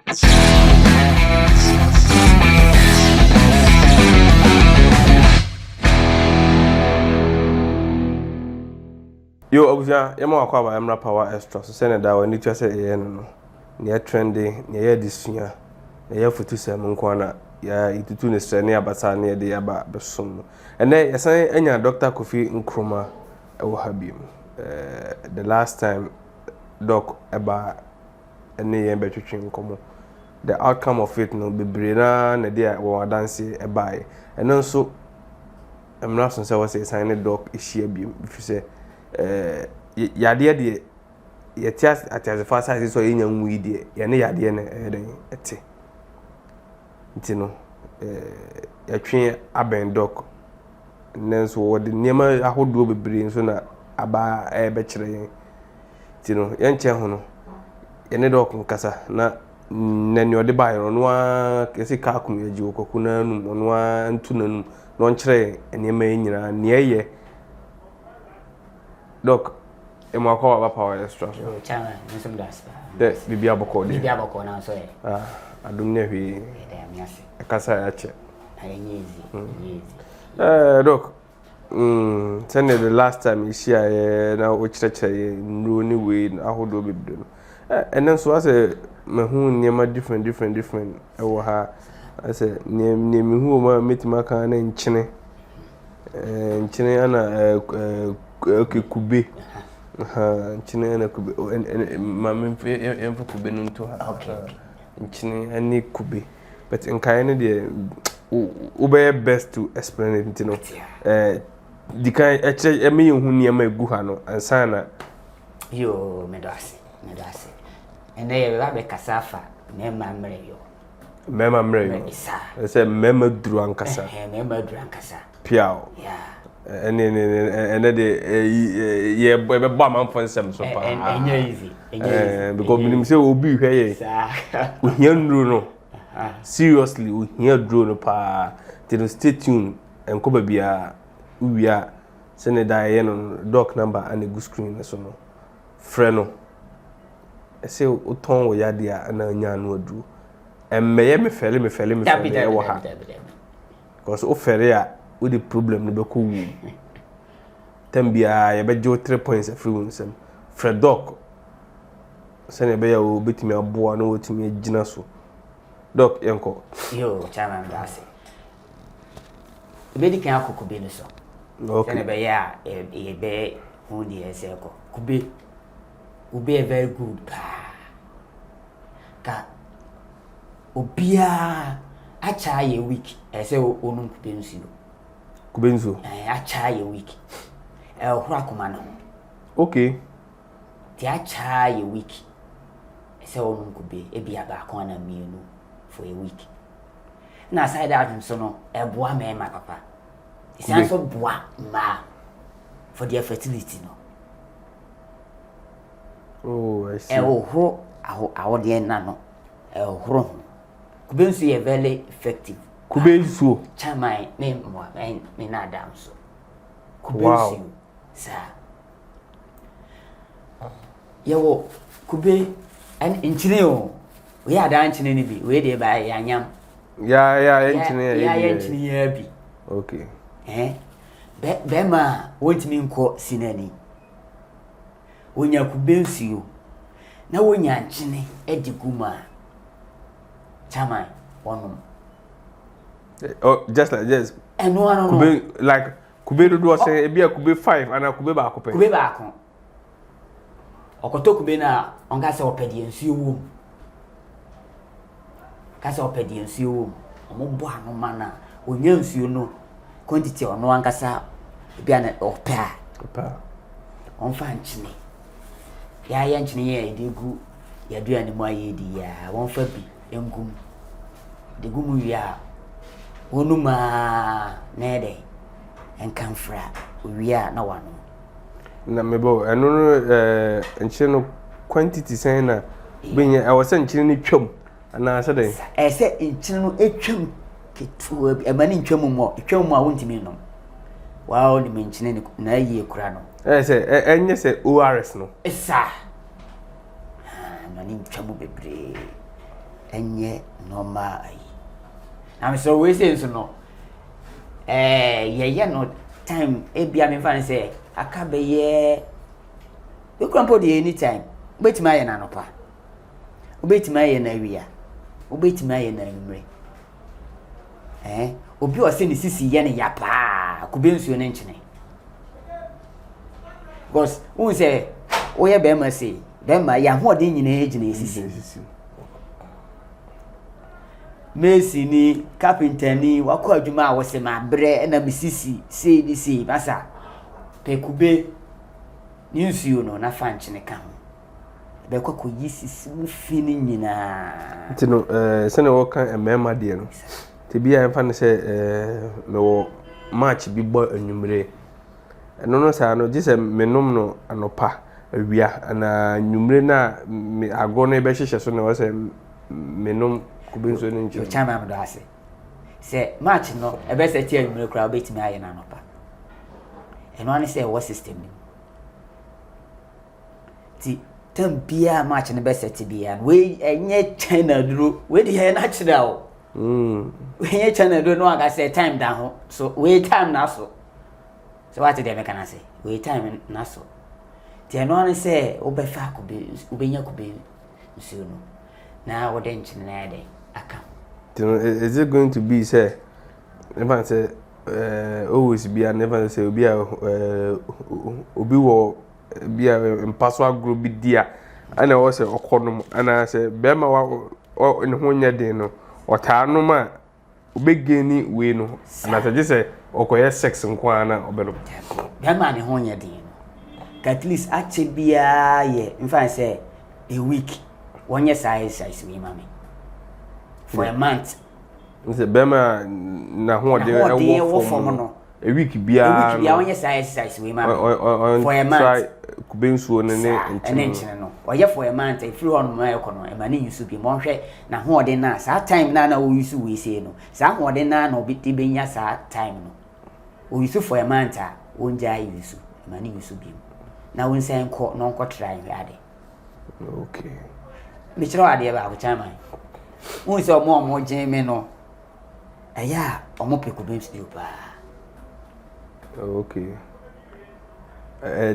Yo, obviously, I'm not quite I'm not power extra. So send it that when you just say no. Near trendy, near this year. Near for 2 7 corner. Yeah, it to the strand near Bata near the Aba Besum. And then I say any Dr. Kofi in Kroma will have him. The last time doc about any better in common. The outcome of it no be brina na dey we dance e buy. And also I'm not so say what say sign doc is share bi if you say yade de yeti at as far as so enya nwu de ye ne yade na den ete ntino yatwe aben doc nenso wo de niema ahodo bebre nso na aba be kire yen ntino ye nche ho no ye ne doc nkasa na nani ode ba yo no a kesi ka kum yaji okoku na num no a ntu nanum no nkyere enema nyina ne ye doc emo akwa ba power extra so chama nsum das de bibia boko na so e adum ne hwi de amiase akasa ya che easy doc send the last time you share na o kyerɛkyerɛ nro ni we ahodo bibdo no and then so as a mahu niema different ewo ha as a niema hu ma metima kan na nkyene ana kube nkyene ana kube ma memfe emfa kube no nto ha nkyene ani kube but in kind de ube best to explain it no di kan eme hu niema egu ha no ansana yo medase and they have a casafa, Mema Mre. I said Mema Druankasa. Mema Druankasa. Piao. Yeah. And yeah, boy, Bama for some so far. And easy. Because we say will be here. We hear no. Seriously, we hear drone pa. Till stay tuned and come be we are send a diane doc number and a good screen so no. Freno. I say uton wo yade a na nya no adu emmeye me fele e wo ha because o fere a wo the problem no be ko wu tambia ye be jo 3 points free winsem Fredok sene be ya o betimi aboa no wotimi agina so doc yenko yo chama mbase be di kan akoko be no so okay sene be ya e be hu di ese ko kube will be very good ka obia acha ye week e say onum kubensu acha ye week hura kuma no okay ti acha ye week e say onum kube e bia ba kon na mienu for a week na side that so no e boa me ma papa e say so boa ma for their fertility no. Oh, I see. Ehoro awode na no. Ehoro. Kubensu ye very effective. Kubensu. Chama me mo me na dam so. Kubensu. Sa. Yewo kube an inchine o. We ada inchine ni bi. We dey ba yanyam. Ya inchine ya. Ya inchine ya bi. Okay. Be ma wontimi nko sinani. Wonya kubensu na wonya nchene ediguma chama wonum oh just like this no kube like kube do say e bia kube 5 ana kube ba akopɛ kube ba akon okoto kube na onka se opedi nsuo wo ka se opedi nsuo wo omo bo anu mana onya nsuo no quantity ono ankasa bia na opa onfa nchene ya nchini ye edegu ya duane mu ayedi ya won fa bi engum de gumu wi wonuma nede enkanfra wi na wano na mebo eno nchini no quantity sen na benya e wose nchini ni twam ana ase den se nchini no etwam ketu e mani ntwam mu a wontimi no wow ni nchini na yie kura no say enye say ORS no esa nani ntwamu bebre enye normal ayi am so we say so no ye no time e bia me fa say aka be ye we krampo de anytime obetima ye na nopa obetima ye na awia obetima ye na nwumre obi o se ni sisi ye ne ya pa kube nsuo ne nchene because who say we be ma say be ma ya ho de nyina ejina sisi Messi ni carpenter ni wako adwuma a wose ma bre na misisi sei di sei basa pe kube ni nsuo no na fa nchene ka ho be kwako yisisi mu fini nyina tino se ne wo kan emema de no te bia en fa ne se me wo match bi bo anwumre eno no sa no gise menom no anopa awia na nwumre na ago no be hyehye so ne wo se menom kubenso ne nche chama am do ase se match no e be se tie nwumre kra obetimi aye na anopa eno ani se wo system ni ti tambia match ne be se ti bia we enye China duro we di he na kira o we enye China duro no aga se time down ho so we time na so what did they can say we time na so ti eno ani se obefa kube ubenya kube nsuo no na wo den chine na dey aka is it going to be say never say always be and never say obi obi wo be impossible group bi dia ana wo say okonom ana say be ma wa ne ho nya den no otaano ma obegeni we no ana say say okoye sex nko ana obelo be ma ne ho nya den no at least ache bia ye in fact say a week one year size we mama for a month nse bema na ho de wo form no a week bia one year size we mama for a month kubensuo ne enchine no oye for a month e free on my econo e mani use bi mo hwe na ho de na sa time na wo use we say no sa ho de na no bi benya sa time no o use for a month a onja use e mani use bi na won say nko no nko try ade okay me chiro ade ba ko chama won say omo jeme no eya omo peku be studio pa okay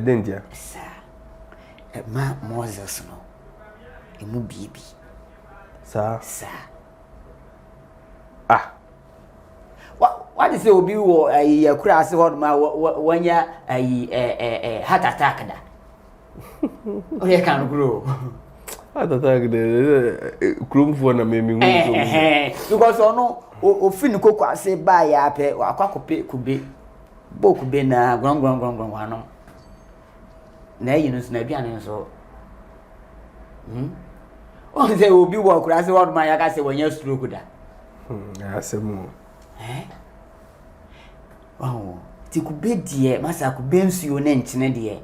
dendia sa ma Moses no emu bibi sa what is obi wo yakura ase ho ma wanya heart attack da o ye kan grow heart attack de kromfo na memi ngu because ono o fin kokwa ase ba ya pe akwakope kube boku be na grong ano na yinu so na bia ne so o se obi wo kura ase ho ma ya ka se wanya stroke da asemu oh ti kube die masa kube nsuo ne nchene de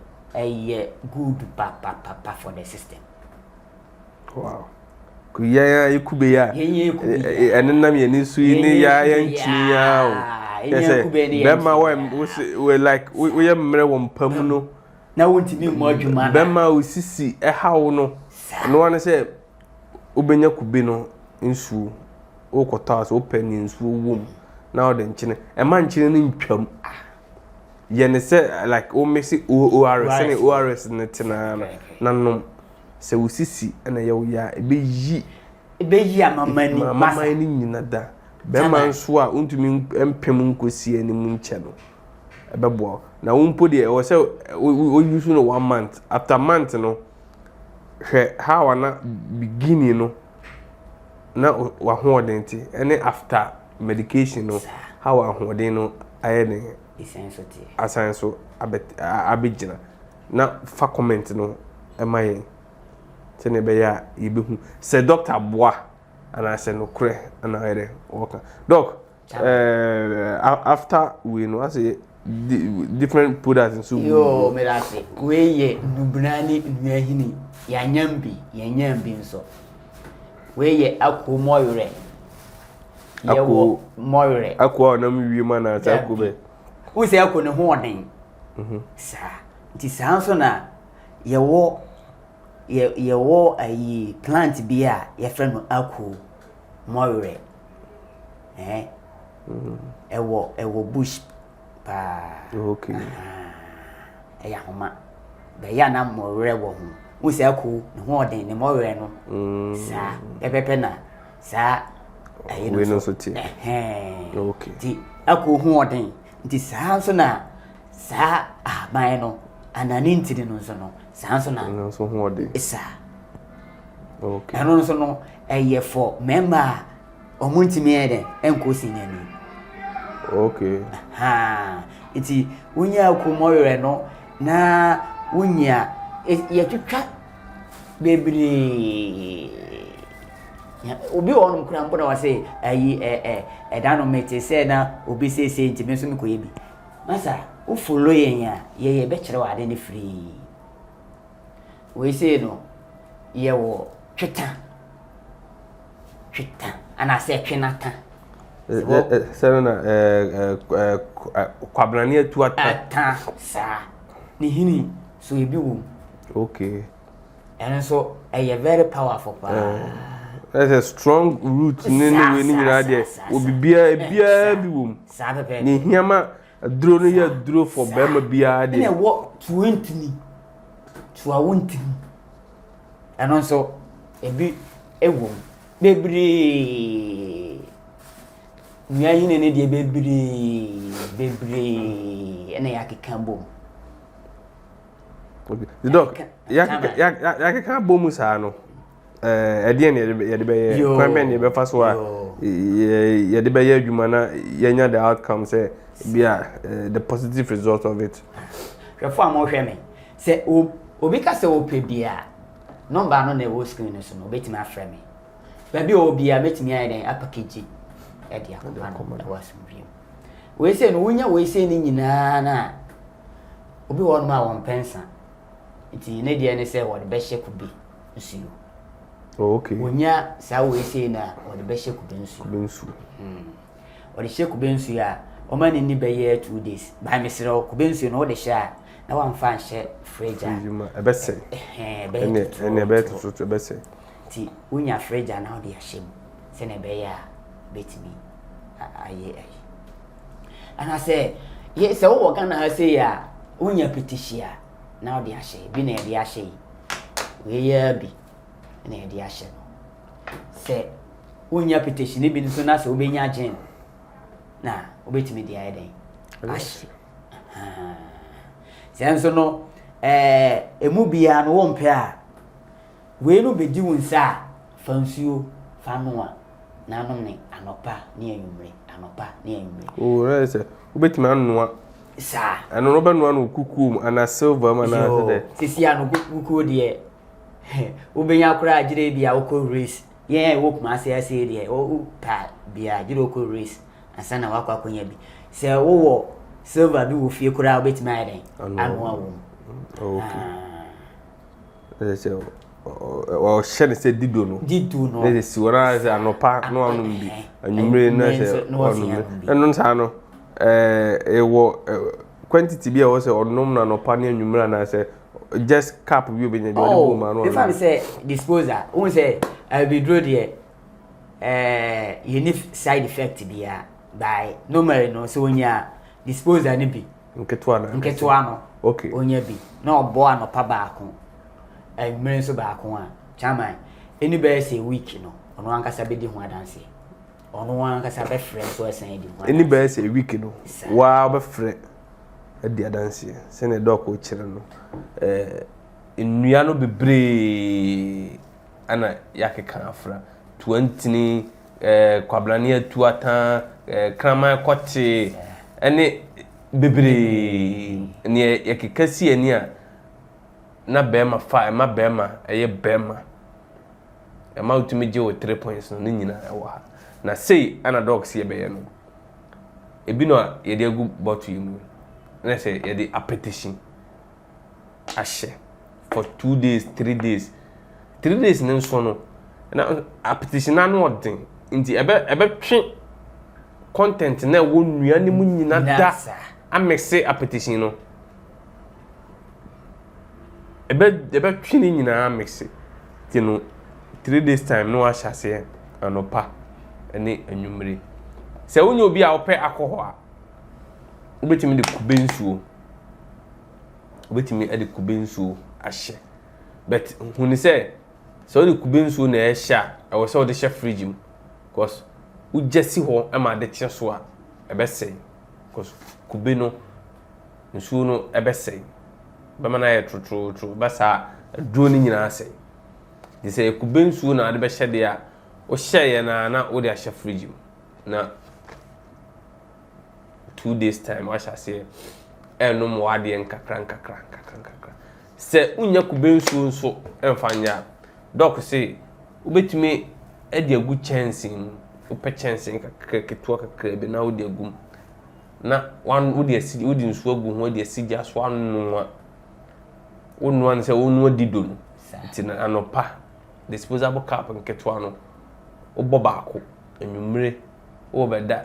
good pa for the system wow ku ya ikube ya enenam ye ni su ni ya nchi ya o yes bema we like we ya mmere wo mpam no na wontimi mo adwuma na bema osisi hawo no no wane se obenya kube no nsuo o kota so open nsuo wom na o de nchene e ma nchene ni ntwam ye ne se like o mesi ORS ne ORS ne tena na nom se osisi na ye wo ya ebeyi amamani ni nyina da be ma nso a untumi empem nkosi ani mu nche no ebebo na wompo de o se o use no 1 month after month no hwe how na beginning no na wa hoodenti ene after medication no how ahoden no aye ne essentially asanso abegina na fa comment no emaye tene be ya yibehu se doctor boa ana se no kure ana ere woka doc after we know as different products in soup yo me that say we ye nubrani nuahini ya nyambi nso we ye akomoyre moyre akwa na mwi ma na ta kobe we say akone ho oden sa ti sa so na ye wo ye wo ayi plant bi a ye friend no ako morre ewo bush pa okay eya homa be ya na morre wo ho wo se ako ne ho odin ne morre no sa pepepe na sa ayi no so ti okay ti ako ho odin nti sa so na sa aban no anani ntiri no so no sa so na no so ho odin isa okay ano so no eye for member omuntimi eden enko sinyani okay iti wunya akomore no na wunya ye twetwa bebre ya obi wonu kura mpo na wase ayi dano mete se na obi sese ntimi so mko yebi masa o follow yen ya ye be kire wa de ne free we say no ye wo tweta ana se twenata serena kwabrani atu ata sa ni hini so ebi wo okay and so a very powerful there's a strong root ni we ni nyina de obibia bi wo sa pepe ni hiama duro no ya duro for bema bia de na wo 20 ni to a 20 and so ebi ewo bebre nya yine ne de bebre ena yakeka bom okay the dog yakeka bom sa no ede ne ye de be kwan be ne be fa so a ye de be ye adwuma na yenya the outcome say bia the positive result of it hwefo am hwe me se obi ka se ope bia number no na wo screen so no betimi afre me baby obi a betimi ayi den package e dia ko na was mbiem we say no wonya we say ni nyina na obi won ma won pensa iti ne dia ne say wo de be hye ku bi nsuo okay wonya sa we say na wo de be hye ku bi nsuo wo de hye ku bi nsuo a o ma ni be ye 2 days ba me sere ku bi nsuo no wo de hye na wan fa hye fridge a be say ene be to be say ti wonya fridge na wo de hye se na be ya betimi aye ana say ye se wo kan na say ya wonya petishia na wo de hye bi na de hye we ya bi na de hye no se wonya petition bi nso na se obenya gen na obetimi de aye den ahye senso no emu bia no wo mpe a we no bedi wonsa fansuo fanoa na no ne anopa ne anwumre oh right obetimi anoa sa ano no be noa no kuku ana silver man na de sisi ano kuku de obenya kura agire bia wo race ye wo kuma ase de o pa bia agire wo race asana wakwa konya bi se wo silver bi wo fie kura obetimi aye den anoa wo okay se o shene se dido no ne se wona se anopa no anu bi anwumre na se enu sa no ewo quantity bi e wo se onom na anopa ne anwumre na se just cap bi obenya de bo ma no if I say disposal won say I be draw there unique side effect bia by normally no so onya disposal ni bi nketo no okay onya bi na obo anopa baako mmere so baako a chairman any be say week no ono ankasa be di ho adanse ono ankasa be frɛ so asan di ho any be say week no wa be frɛ adi adanse se ne dɔ ko kyerɛ no nnua no bebre ana yakeka afra 20 ni kwablane atu atan krama kote ene bebre ne yakeka si ani a na bema fa ma bema eye bema e ma utumi je o 3 points no ni nyina e wa na sei ana dogs ye be ye no ebi no ye de agu bottle mu na say ye de appetition ahye for 2 days 3 days 3 days ne so no na appetition na no odin nti ebe twe content na wo nua ne mu nyina da amexe appetition no ebe twini nyina mix ti no 3 days time no wa hyase anopa ene anwumre se wonye obi a opɛ akɔhɔ a obetimi de kube nsuo obetimi de kube nsuo ahyɛ but huni se de kube nsuo na ɛhyɛ a ɛwɔ sɛ de hyɛ fridge mu because ujesi ho ama de kye so a ɛbɛsɛn because kube no nsuo no ɛbɛsɛn bɛma na yɛ trotro basa aduro ni nyina asɛn de sɛ kube nsuo na de bɛhyɛ de a o hyɛ na o de ahyɛ fridge mu na 2 days time wa hyase ɛnom wade nkakra sɛ unya kube nsuo nso ɛmfanya doc say ubetumi ɛde agu chancing upɛ chancing kakra ketua kakra bi na wode agum na wan wode asi wode nsuo agu ho wode asi gya so annoa wonnoa ne sɛ wonnoa dido no nti na anopa disposable cup nketua no wobɔ baako anwumre wo bɛda